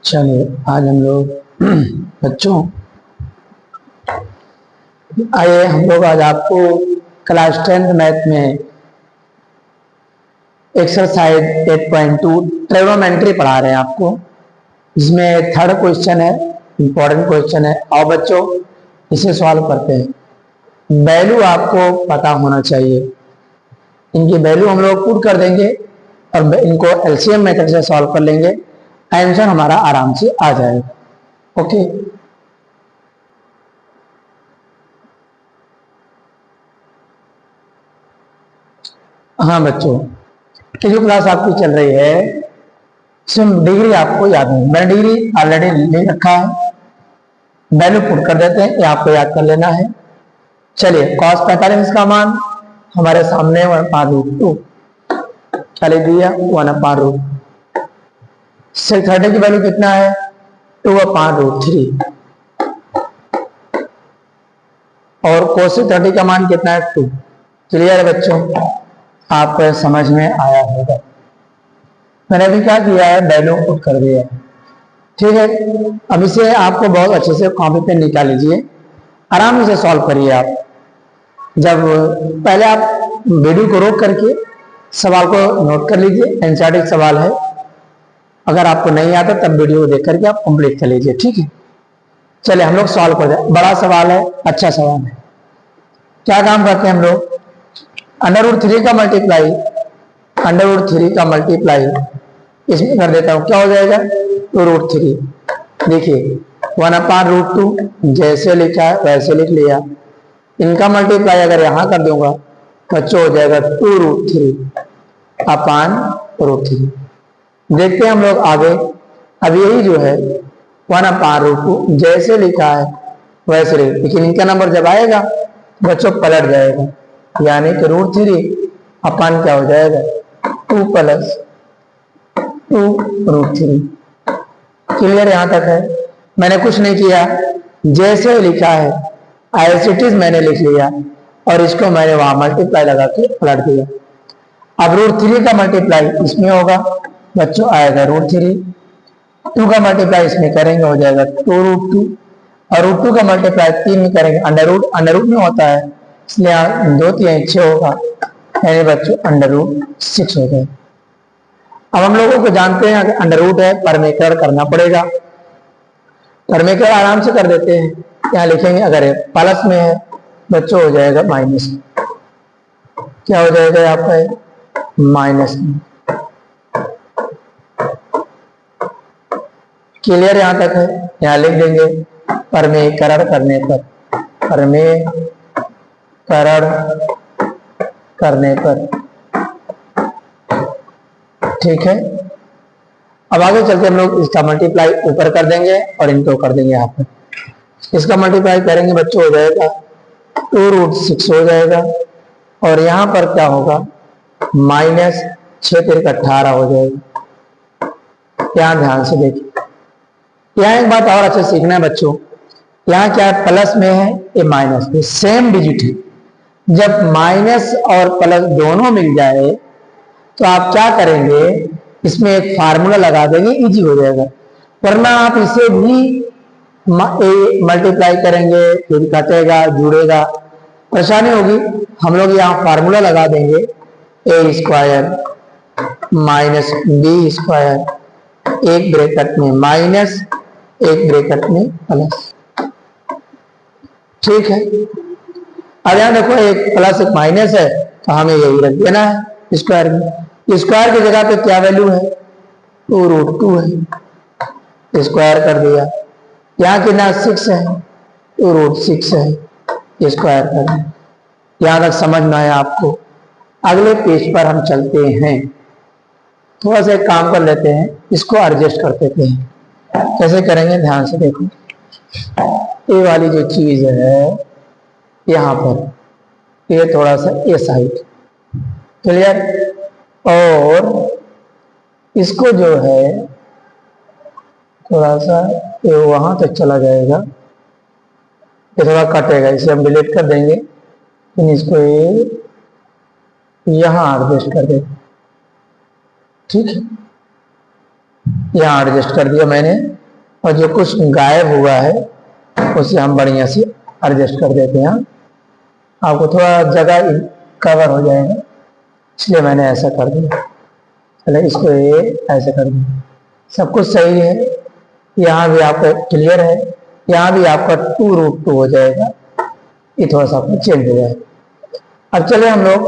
चलिए आज हम लोग बच्चों आइए हम लोग आज आपको क्लास 10th मैथ में एक्सरसाइज 8.2 ट्रिग्नोमेट्री पढ़ा रहे हैं आपको, जिसमें थर्ड क्वेश्चन है, इंपॉर्टेंट क्वेश्चन है। और बच्चों इसे सॉल्व करते हैं। वैल्यू आपको पता होना चाहिए, इनकी वैल्यू हम लोग पुट कर देंगे और इनको एलसीएम मेथड से सॉल्व कर लेंगे, आंसर हमारा आराम से आ जाएगा। ओके, हाँ बच्चों, ये जो क्लास आपकी चल रही है इसमें डिग्री आपको याद नहीं, मैंने डिग्री ऑलरेडी ले रखा है। वैल्यू पुट कर देते हैं, ये आपको याद कर लेना है। चलिए cos 45 का मान हमारे सामने 1/√2 चले दिया 1/√। sec 30 की वैल्यू कितना है 2/√3 और cosec 30 का मान कितना है 2। क्लियर है बच्चों, आप समझ में आया होगा। मैंने अभी क्या किया है, वैल्यू पुट कर दिया है। ठीक है, अब इसे आपको बहुत अच्छे से कॉपी पे निकाल लीजिए, आराम से सॉल्व करिए। आप जब पहले आप वीडियो को रोक करके सवाल को नोट कर लीजिए, एनसीईआरटी सवाल है, अगर आपको नहीं आता तब वीडियो को देख करके आप कंप्लीट कर लीजिए। ठीक है, चलिए हम लोग सॉल्व कर दें। बड़ा सवाल है, अच्छा सवाल है। क्या काम करते हैं हम लोग, √3 का मल्टीप्लाई √3 का मल्टीप्लाई इसमें कर देता हूं, क्या हो जाएगा 2√3। देखिए 1/√2 जैसे लिखा है वैसे लिख लिया, इनका मल्टीप्लाई अगर यहां कर दूंगा बच्चों हो जाएगा 2√3/√3। देखते हैं हम लोग आगे। अब यही जो है 1/√2 जैसे लिखा है वैसे लिख, लेकिन इनका नंबर जब आएगा बच्चों पलट जाएगा, यानी कि √3 अपान क्या हो जाएगा 2 + 2√3। क्लियर यहां तक है। मैंने कुछ नहीं किया, जैसे लिखा है एज इट इज मैंने लिख लिया और इसको मैंने वहां मल्टीप्लाई लगा के पलट दिया। अब √3 का मल्टीप्लाई इसमें होगा बच्चों, आएगा √3। 2 का मल्टीप्लाई इसमें करेंगे हो जाएगा 2√2 और √2 का मल्टीप्लाई 3 में करेंगे अंडर रूट में होता है, इसलिए 2 3 6 होगा, यानी बच्चों √6 हो गए। अब हम लोगों को जानते हैं अगर अंडर रूट है परमेकर करना पड़ेगा, परमेकर आराम से कर देते हैं। क्या लिखेंगे, अगर प्लस में है बच्चों हो जाएगा माइनस, क्या हो जाएगा यहाँ पे माइनस में। क्लियर यहां तक है, यहां लिख देंगे परमेकरण करने पर, परमेकरण करने पर। ठीक है, अब आगे चलते हम लोग इसका मल्टीप्लाई ऊपर कर देंगे और इनको कर देंगे यहाँ पर। इसका मल्टीप्लाई करेंगे बच्चों हो जाएगा 2√6 हो जाएगा और यहाँ पर क्या होगा माइनस 6 × 18 हो जाएगा। यहाँ ध्यान से देखिए, यहाँ एक बात और अच्छे सीखना है बच्चों, यहाँ क्या है प्लस में है ये माइनस में, सेम डिजिट है। जब माइनस और प्लस दोनों मिल जाए तो आप क्या करेंगे, इसमें एक फार्मूला लगा देंगे, इजी हो जाएगा। वरना आप इसे भी मल्टीप्लाई करेंगे फिर कटेगा जुड़ेगा, परेशानी होगी। हम लोग यहाँ फार्मूला लगा देंगे a² माइनस b², एक ब्रैकेट में माइनस एक ब्रैकेट में प्लस। ठीक है, अब यहाँ देखो एक प्लस एक माइनस है तो हमें यही रख देना है स्क्वायर में। स्क्वायर की जगह पे क्या वैल्यू है 2√2 है, स्क्वायर कर दिया। यहाँ कितना 6 है 2√6 है, स्क्वायर कर दिया। यहाँ तक समझ में आया आपको। अगले पेज पर हम चलते हैं, थोड़ा सा एक काम कर लेते हैं, इसको एडजस्ट कर देते हैं। कैसे करेंगे ध्यान से देखो, ये वाली जो चीज है यहाँ पर ये थोड़ा सा ये साइड क्लियर, और इसको जो है थोड़ा सा ये वहां तक चला जाएगा, ये थोड़ा कटेगा, इसे हम डिलीट कर देंगे, फिर इसको ये यहाँ एडजस्ट कर देंगे। ठीक है, यहाँ एडजस्ट कर दिया मैंने, और जो कुछ गायब हुआ है उसे हम बढ़िया से एडजस्ट कर देते हैं। आपको थोड़ा जगह कवर हो जाएगा, इसलिए मैंने ऐसा कर दिया। चलो इसको ये ऐसा कर दिया, सब कुछ सही है। यहाँ भी आपका क्लियर है, यहाँ भी आपका 2√2 हो जाएगा, ये थोड़ा सा आपको चेंज हो जाएगा। अब चले हम लोग,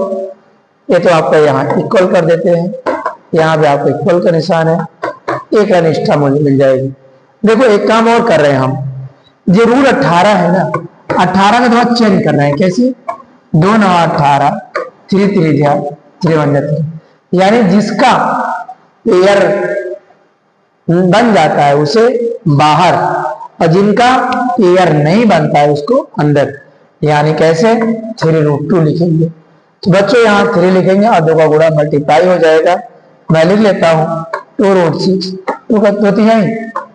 ये तो आपका यहाँ इक्वल कर देते हैं, यहाँ भी आपको इक्वल का निशान है, एक अनिष्ठा मुझे मिल जाएगी। देखो एक काम और कर रहे हैं हम, जो रूल 18 है ना, 18 में थोड़ा चेंज कर रहे हैं। कैसे? 2 9 18, 3 3 3 1 3, यानी जिसका पेयर बन जाता है उसे बाहर, और जिनका पेयर नहीं बनता है उसको अंदर। यानी कैसे? 3√2 लिखेंगे। तो बच्चों यहाँ 3 लिखेंगे और 2 का गुणा मल्टीप्लाई हो जाएगा। मैं लिख लेता हूँ 2√6, 2 का 2 3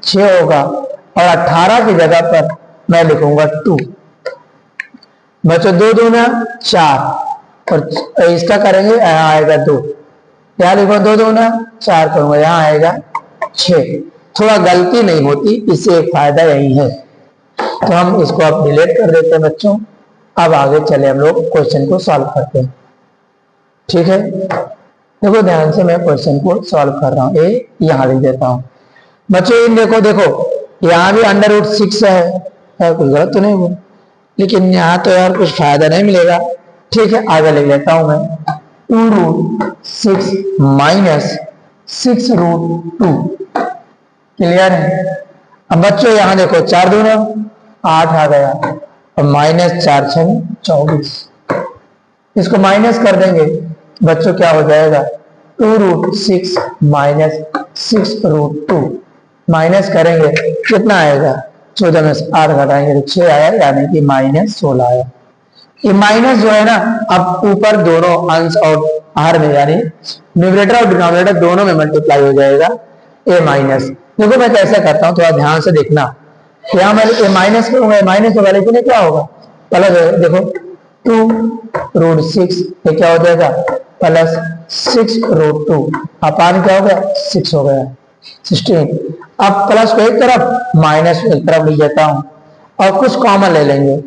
6 होगा, और 18 की जगह पर मैं लिखूंगा 2। बच्चों 2 दूना 4, और इसका करेंगे, यहाँ आएगा 2, यहाँ लिखो 2 दूना 4 करूंगा, यहाँ आएगा 6। थोड़ा गलती नहीं होती, इससे एक फायदा यही है। तो हम इसको अब डिलीट कर देते हैं बच्चों। अब आगे चले हम लोग क्वेश्चन को सॉल्व करते हैं। ठीक है, देखो ध्यान से मैं क्वेश्चन को सॉल्व कर रहा हूँ। ये यहाँ लिख देता हूँ बच्चों। इन देखो यहाँ भी √6 है, कुछ गलत तो नहीं हुआ, लेकिन यहाँ तो यार कुछ फायदा नहीं मिलेगा। ठीक है, आगे लिख लेता हूँ मैं 2√6 माइनस 6√2। क्लियर है? अब बच्चों यहाँ देखो 4 दूना 8 आ गया, और माइनस 4 6 24, इसको माइनस कर देंगे बच्चों, क्या हो जाएगा? 2√6 माइनस 6√2। माइनस करेंगे कितना आएगा? 14 में से 8 घटाएंगे तो 6 आया, यानी कि माइनस 16 आया। ये माइनस जो है ना, अब ऊपर दोनों अंश और हर में, यानी न्यूमरेटर और डिनोमिनेटर दोनों में मल्टीप्लाई हो जाएगा। ए माइनस, देखो मैं कैसे करता हूँ, थोड़ा ध्यान से देखना। यहाँ मैं ए माइनस करूंगा, माइनस होगा, लेकिन क्या होगा? प्लस। देखो 2√6, ये क्या हो जाएगा? प्लस 6√2, अपान क्या हो गया? 6 हो गया, 16। अब प्लस को एक तरफ, माइनस को एक तरफ लिख देता हूँ, और कुछ कॉमन ले लेंगे।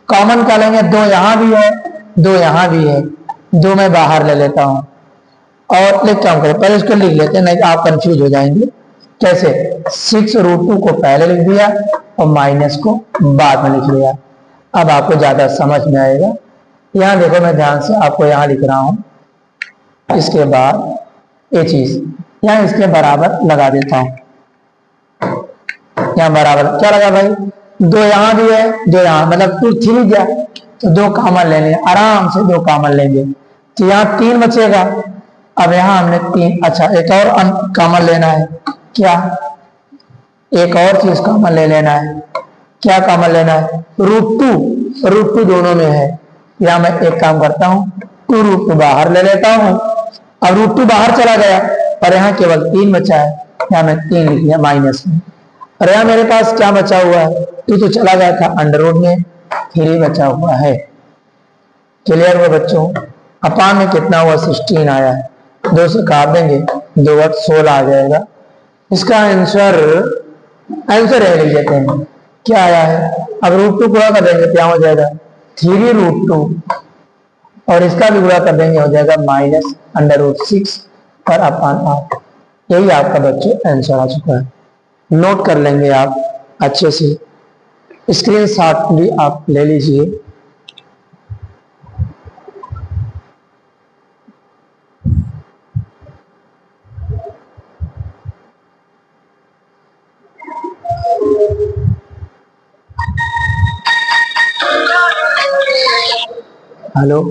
कॉमन क्या लेंगे? 2 यहाँ भी है, 2 यहाँ भी है, 2 मैं बाहर ले लेता हूँ, और एक काम करें, पहले इसको लिख लेते हैं, नहीं तो आप कंफ्यूज हो जाएंगे। कैसे? 6√2 को पहले लिख दिया और माइनस को बाद में लिख लिया। अब आपको ज्यादा समझ में आएगा। यहाँ देखो मैं ध्यान से आपको यहाँ लिख रहा हूँ, इसके बाद ये चीज यहाँ इसके बराबर लगा देता हूँ। यहाँ बराबर क्या लगा भाई? 2 यहाँ भी है, 2 यहाँ, मतलब 2 3 गया, तो 2 कॉमन ले लेंगे, आराम से 2 कॉमन लेंगे, तो यहाँ 3 बचेगा। अब यहाँ हमने 3, अच्छा एक और कॉमन लेना है। क्या? एक और चीज कॉमन ले लेना है। क्या कॉमन लेना है? √2 दोनों में है। यहाँ मैं एक काम करता हूँ, 2√2 बाहर ले लेता हूँ। अब √2 बाहर चला गया, और यहाँ केवल 3 बचा है, यहाँ मैं 3 लिख दिया माइनस में। और यहाँ मेरे पास क्या बचा हुआ है? 2 तो चला गया था अंडर में, 3 बचा हुआ है। क्लियर हुआ बच्चों? अपान में कितना हुआ? 16 आया है, 2 से काट देंगे, 2 × 16 आ जाएगा। इसका आंसर है, लिख देते हैं क्या आया है। अब √2 गुणा कर देंगे, क्या हो जाएगा? 3√2, और इसका भी गुणा कर देंगे, हो जाएगा माइनस √6 और अपान 8। यही आपका बच्चों आंसर आ चुका है। नोट कर लेंगे आप अच्छे से, स्क्रीनशॉट भी आप ले लीजिए। हेलो।